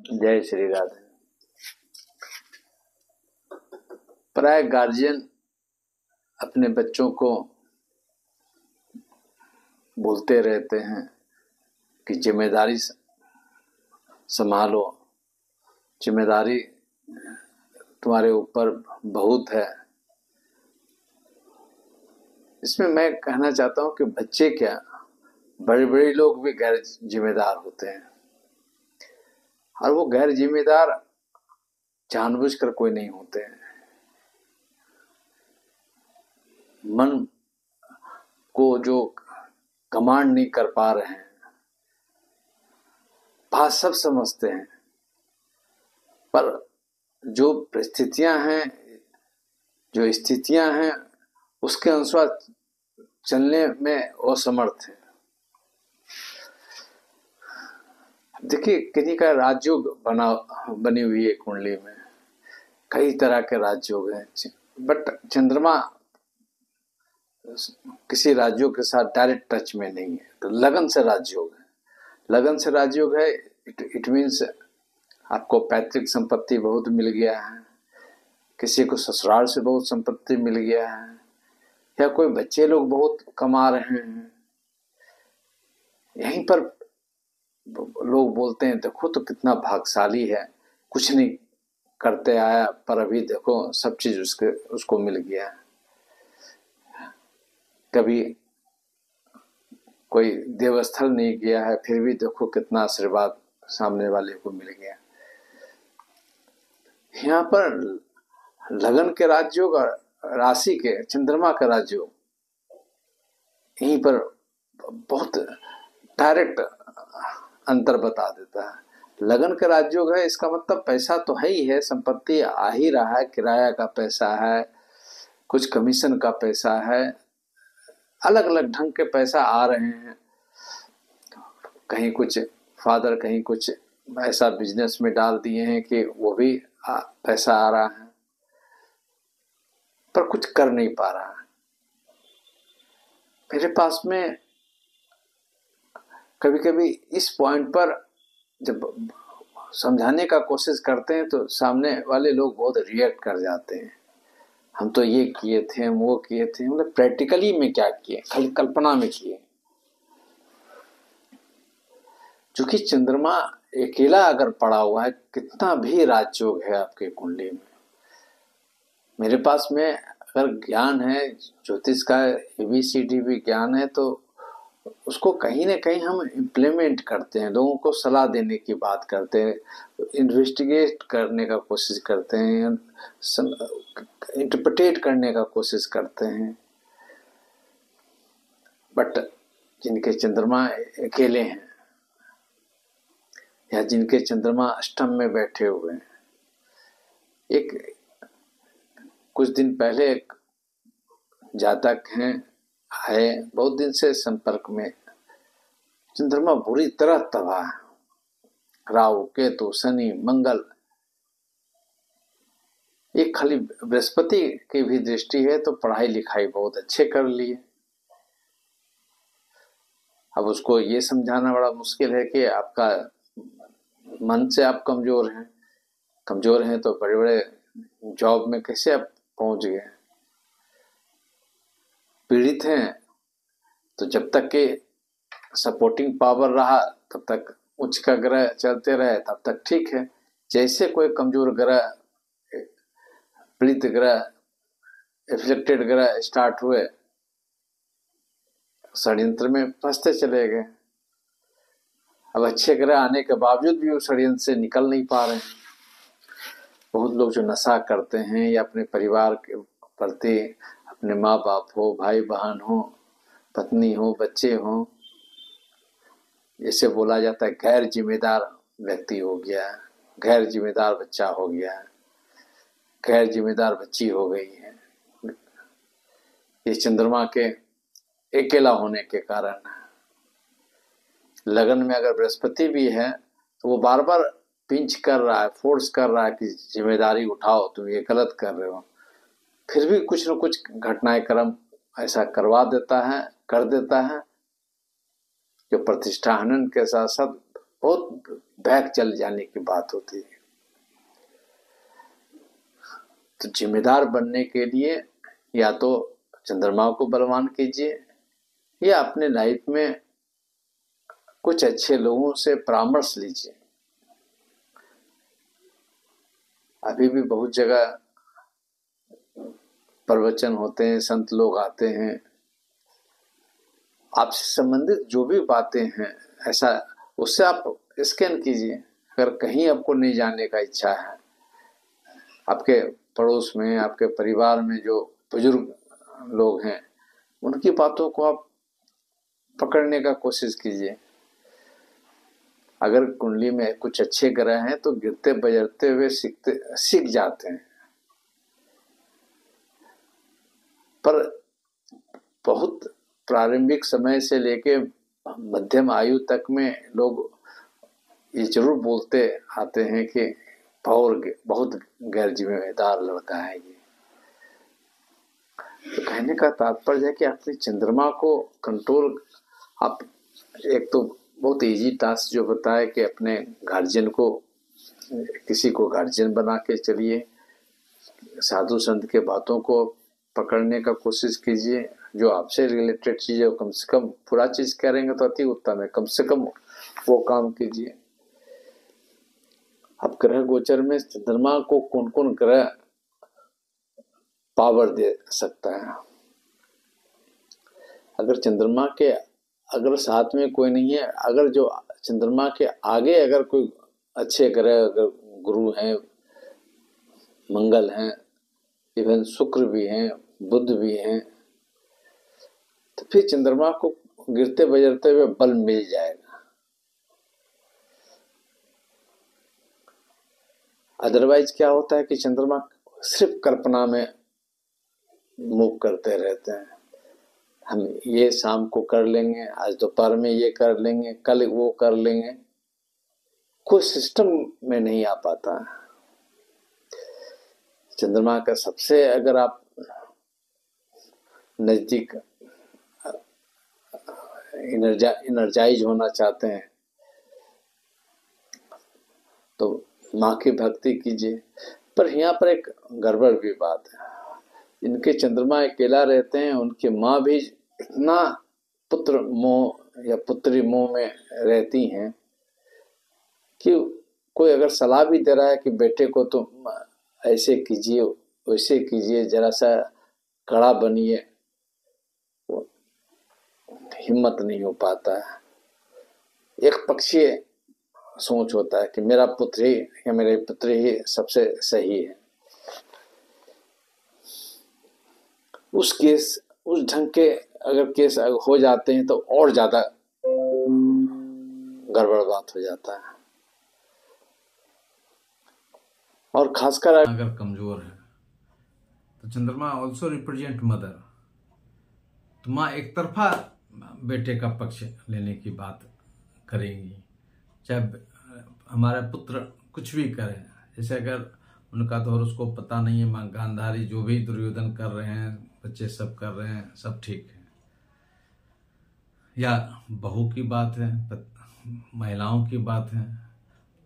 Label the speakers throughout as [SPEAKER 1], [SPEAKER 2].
[SPEAKER 1] जय श्री राधे। प्राय गार्जियन अपने बच्चों को बोलते रहते हैं कि जिम्मेदारी संभालो, जिम्मेदारी तुम्हारे ऊपर बहुत है। इसमें मैं कहना चाहता हूं कि बच्चे क्या, बड़े बड़े लोग भी गैर जिम्मेदार होते हैं, और वो गैर जिम्मेदार जानबूझकर कोई नहीं होते हैं। मन को जो कमांड नहीं कर पा रहे हैं, बात सब समझते हैं, पर जो परिस्थितियां हैं, जो स्थितियां हैं, उसके अनुसार चलने में असमर्थ है। देखिए, किन्हीं का राजयोग बनी हुई है कुंडली में, कई तरह के राजयोग हैं, बट चंद्रमा किसी राजयोग के साथ डायरेक्ट टच में नहीं है। तो लगन से राजयोग है, लगन से राजयोग है। इट मीन्स आपको पैतृक संपत्ति बहुत मिल गया है, किसी को ससुराल से बहुत संपत्ति मिल गया है, या कोई बच्चे लोग बहुत कमा रहे हैं। यहीं पर लोग बोलते हैं देखो तो कितना भाग्यशाली है, कुछ नहीं करते आया पर अभी देखो सब चीज उसको मिल गया। कभी कोई देवस्थल नहीं गया है, फिर भी देखो कितना आशीर्वाद सामने वाले को मिल गया। यहाँ पर लगन के राजयोग और राशि के चंद्रमा का राजयोग यहीं पर बहुत डायरेक्ट अंतर बता देता है। लगन का राजयोग है, इसका मतलब पैसा तो है ही है, संपत्ति आ ही रहा है, किराया का पैसा है, कुछ कमीशन का पैसा है, अलग अलग ढंग के पैसा आ रहे हैं। कहीं कुछ फादर कहीं कुछ ऐसा बिजनेस में डाल दिए हैं कि वो भी पैसा आ रहा है, पर कुछ कर नहीं पा रहा है। मेरे पास में कभी कभी इस पॉइंट पर जब समझाने का कोशिश करते हैं तो सामने वाले लोग बहुत रिएक्ट कर जाते हैं। हम तो ये किए थे, हम वो किए थे, मतलब प्रैक्टिकली में क्या किए, खाली कल्पना में किए। क्योंकि चंद्रमा अकेला अगर पड़ा हुआ है, कितना भी राजयोग है आपके कुंडली में, मेरे पास में अगर ज्ञान है, ज्योतिष का ABCD भी ज्ञान है, तो उसको कहीं ना कहीं हम इम्प्लीमेंट करते हैं, लोगों को सलाह देने की बात करते हैं, इन्वेस्टिगेट करने का कोशिश करते हैं, इंटरप्रेट करने का कोशिश करते हैं। बट जिनके चंद्रमा अकेले हैं या जिनके चंद्रमा अष्टम में बैठे हुए हैं, एक कुछ दिन पहले एक जातक हैं, आए, बहुत दिन से संपर्क में, चंद्रमा बुरी तरह तबाह, राहु केतु शनि मंगल, एक खाली बृहस्पति की भी दृष्टि है, तो पढ़ाई लिखाई बहुत अच्छे कर लिए। अब उसको ये समझाना बड़ा मुश्किल है कि आपका मन से आप कमजोर हैं तो बड़े बड़े जॉब में कैसे आप पहुंच गए। पीड़ित हैं तो जब तक के सपोर्टिंग पावर रहा तब तक उच्च का ग्रह चलते रहे तब तक ठीक है। जैसे कोई कमजोर ग्रह, पीड़ित ग्रह, एफेक्टेड ग्रह स्टार्ट हुए, षड्यंत्र में फंसते चले गए। अब अच्छे ग्रह आने के बावजूद भी वो षड्यंत्र से निकल नहीं पा रहे। बहुत लोग जो नशा करते हैं या अपने परिवार के प्रति, अपने माँ बाप हो, भाई बहन हो, पत्नी हो, बच्चे हो, जैसे बोला जाता है गैर जिम्मेदार व्यक्ति हो गया, गैर जिम्मेदार बच्चा हो गया, गैर जिम्मेदार बच्ची हो गई है। ये चंद्रमा के अकेला होने के कारण। लगन में अगर बृहस्पति भी है तो वो बार बार पिंच कर रहा है, फोर्स कर रहा है कि जिम्मेदारी उठाओ, तुम ये गलत कर रहे हो। फिर भी कुछ न कुछ घटनाएं क्रम ऐसा करवा देता है, कर देता है, जो प्रतिष्ठा हनन के साथ साथ बहुत बैक चल जाने की बात होती है। तो जिम्मेदार बनने के लिए या तो चंद्रमा को बलवान कीजिए या अपने लाइफ में कुछ अच्छे लोगों से परामर्श लीजिए। अभी भी बहुत जगह प्रवचन होते हैं, संत लोग आते हैं, आपसे संबंधित जो भी बातें हैं ऐसा उससे आप स्कैन कीजिए। अगर कहीं आपको नहीं जाने का इच्छा है, आपके पड़ोस में, आपके परिवार में जो बुजुर्ग लोग हैं उनकी बातों को आप पकड़ने का कोशिश कीजिए। अगर कुंडली में कुछ अच्छे ग्रह हैं तो गिरते बजरते हुए सीख जाते हैं, पर बहुत प्रारंभिक समय से लेके मध्यम आयु तक में लोग ये जरूर बोलते आते हैं कि बहुत गैर जिम्मेदार लड़का है ये। तो कहने का तात्पर्य है कि अपने चंद्रमा को कंट्रोल आप, एक तो बहुत इजी टास्क जो बताए कि अपने गार्जियन को, किसी को गार्जियन बना के चलिए, साधु संत के बातों को पकड़ने का कोशिश कीजिए, जो आपसे रिलेटेड चीज है कम से कम, पूरा चीज करेंगे तो अति उत्तम है, कम से कम वो काम कीजिए। अब ग्रह गोचर में चंद्रमा को कौन कौन ग्रह पावर दे सकता है? अगर चंद्रमा के अगर साथ में कोई नहीं है, अगर जो चंद्रमा के आगे अगर कोई अच्छे ग्रह, अगर गुरु हैं, मंगल हैं, इवन शुक्र भी हैं, बुध भी हैं, तो फिर चंद्रमा को गिरते बजरते हुए बल मिल जाएगा। अदरवाइज क्या होता है कि चंद्रमा सिर्फ कल्पना में मूव करते रहते हैं। हम ये शाम को कर लेंगे, आज दोपहर में ये कर लेंगे, कल वो कर लेंगे, कोई सिस्टम में नहीं आ पाता। चंद्रमा का सबसे अगर आप नजदीक एनर्जाइज होना चाहते हैं तो माँ की भक्ति कीजिए। पर यहाँ पर एक गड़बड़ भी बात है, इनके चंद्रमा अकेला रहते हैं, उनकी माँ भी इतना पुत्र मोह या पुत्री मोह में रहती हैं कि कोई अगर सलाह भी दे रहा है कि बेटे को तुम ऐसे कीजिए वैसे कीजिए, जरा सा कड़ा बनिए, हिम्मत नहीं हो पाता है। एक पक्षीय सोच होता है कि मेरा पुत्र ही या मेरे पुत्र ही सबसे सही है। उस ढंग के अगर केस हो जाते हैं तो और ज्यादा गड़बड़ बात हो जाता है। और खासकर
[SPEAKER 2] अगर कमजोर है तो चंद्रमा ऑल्सो रिप्रेजेंट मदर, तो माँ एक तरफा बेटे का पक्ष लेने की बात करेंगी, चाहे हमारा पुत्र कुछ भी करे। जैसे अगर उनका तो और उसको पता नहीं है, माँ गांधारी जो भी दुर्योधन कर रहे हैं, बच्चे सब कर रहे हैं, सब ठीक है। या बहू की बात है, महिलाओं की बात है,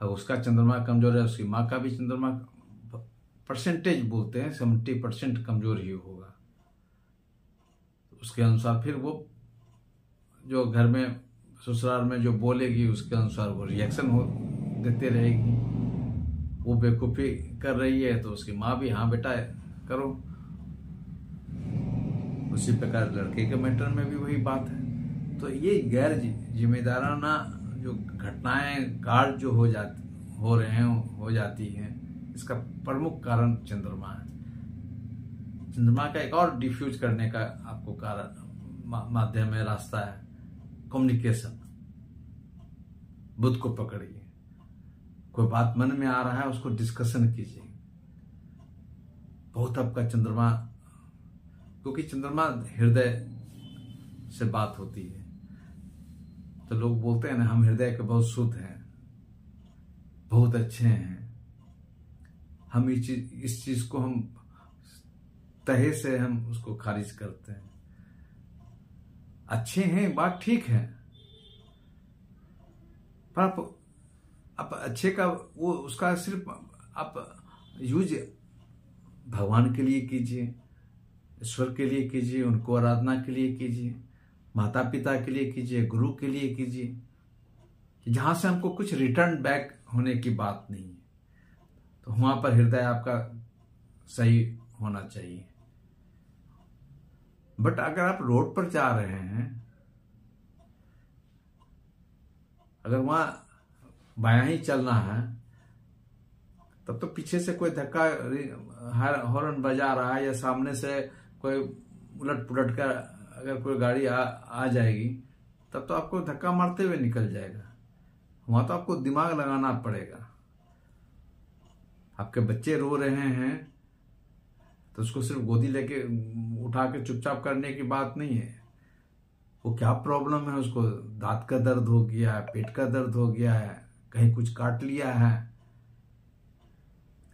[SPEAKER 2] अब उसका चंद्रमा कमजोर है, उसकी माँ का भी चंद्रमा परसेंटेज बोलते हैं 70% कमजोर ही होगा। उसके अनुसार फिर वो जो घर में ससुराल में जो बोलेगी उसके अनुसार वो रिएक्शन हो देते रहेगी। वो बेवकूफ़ी कर रही है तो उसकी माँ भी हाँ बेटा करो। उसी प्रकार लड़के के मैटर में भी वही बात है। तो ये गैर जिम्मेदाराना जो घटनाएं गाढ़ जो हो जाती हैं, इसका प्रमुख कारण चंद्रमा है। चंद्रमा का एक और डिफ्यूज करने का आपको कारण माध्यम है, रास्ता है कम्युनिकेशन। बुध को पकड़िए, कोई बात मन में आ रहा है उसको डिस्कशन कीजिए। बहुत आपका चंद्रमा, क्योंकि चंद्रमा हृदय से बात होती है, तो लोग बोलते हैं ना हम हृदय के बहुत शुद्ध हैं, बहुत अच्छे हैं, हम इस चीज को हम तहे से हम उसको खारिज करते हैं। अच्छे हैं, बात ठीक है, पर आप आप अच्छे का वो उसका सिर्फ आप यूज भगवान के लिए कीजिए, ईश्वर के लिए कीजिए, उनको आराधना के लिए कीजिए, माता पिता के लिए कीजिए, गुरु के लिए कीजिए, जहां से हमको कुछ रिटर्न बैक होने की बात नहीं है। तो वहां पर हृदय आपका सही होना चाहिए। बट अगर आप रोड पर जा रहे हैं, अगर वहां बायां ही चलना है, तब तो पीछे से कोई धक्का हॉर्न बजा रहा है या सामने से कोई उलट पुलट कर अगर कोई गाड़ी आ जाएगी, तब तो आपको धक्का मारते हुए निकल जाएगा। वहां तो आपको दिमाग लगाना पड़ेगा। आपके बच्चे रो रहे हैं तो उसको सिर्फ गोदी लेके उठा के चुपचाप करने की बात नहीं है। वो क्या प्रॉब्लम है, उसको दांत का दर्द हो गया है, पेट का दर्द हो गया है, कहीं कुछ काट लिया है,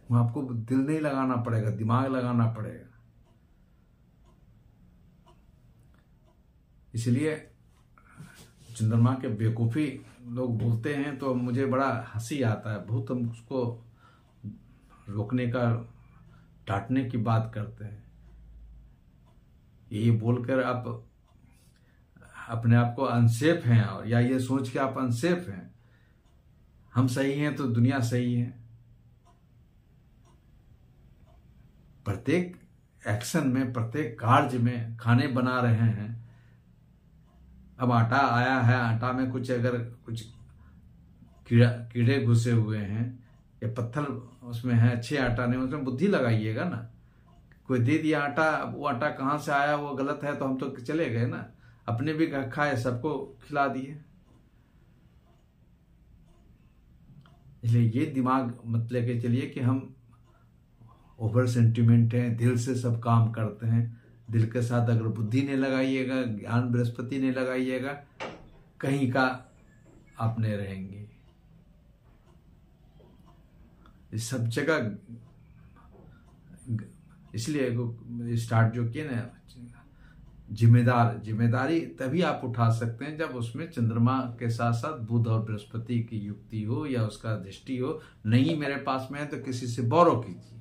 [SPEAKER 2] वहां आपको दिल नहीं लगाना पड़ेगा, दिमाग लगाना पड़ेगा। इसलिए चंद्रमा के बेवकूफी लोग बोलते हैं तो मुझे बड़ा हंसी आता है। बहुत हम उसको रोकने का, डांटने की बात करते हैं। ये बोलकर आप अपने आप को अनसेफ हैं, और या ये सोच के आप अनसेफ हैं, हम सही हैं तो दुनिया सही है। प्रत्येक एक्शन में, प्रत्येक कार्य में खाने बना रहे हैं। अब आटा आया है, आटा में कुछ अगर कुछ कीड़े घुसे हुए हैं या पत्थर उसमें है, अच्छे आटा नहीं, उसमें बुद्धि लगाइएगा ना। कोई दे दिया आटा, वो आटा कहाँ से आया, वो गलत है तो हम तो चले गए ना, अपने भी खाए, सबको खिला दिए। इसलिए ये दिमाग मत लेके चलिए कि हम ओवर सेंटिमेंट हैं, दिल से सब काम करते हैं। दिल के साथ अगर बुद्धि नहीं लगाइएगा, ज्ञान बृहस्पति नहीं लगाइएगा, कहीं का आप नहीं रहेंगे। इस सब जगह इसलिए स्टार्ट जो किए ना, जिम्मेदारी तभी आप उठा सकते हैं जब उसमें चंद्रमा के साथ साथ बुध और बृहस्पति की युक्ति हो या उसका दृष्टि हो। नहीं मेरे पास में है तो किसी से बोरो कीजिए।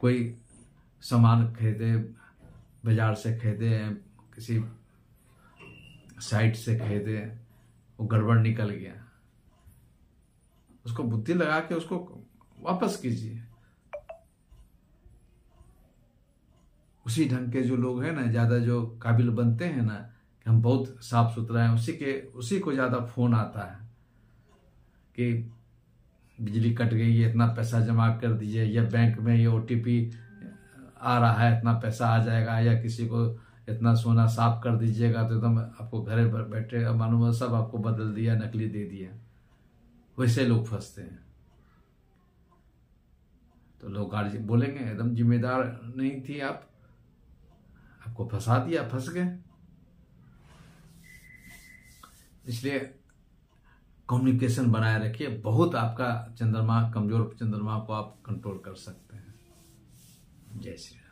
[SPEAKER 2] कोई सामान खरीदे, बाजार से खरीदे, किसी साइट से खरीदे, वो गड़बड़ निकल गया, उसको बुद्धि लगा के उसको वापस कीजिए। उसी ढंग के जो लोग हैं ना, ज्यादा जो काबिल बनते हैं ना कि हम बहुत साफ सुथरा हैं, उसी को ज्यादा फोन आता है कि बिजली कट गई है, इतना पैसा जमा कर दीजिए, या बैंक में ये OTP आ रहा है, इतना पैसा आ जाएगा, या किसी को इतना सोना साफ कर दीजिएगा तो एकदम आपको घरे बैठे मालूम सब आपको बदल दिया, नकली दे दिया। वैसे लोग फंसते हैं। तो लोग बोलेंगे एकदम जिम्मेदार नहीं थी आपको फंसा दिया, फंस गए। इसलिए कम्युनिकेशन बनाए रखिए। बहुत आपका चंद्रमा, कमजोर चंद्रमा को आप कंट्रोल कर सकते हैं। जय श्री राम।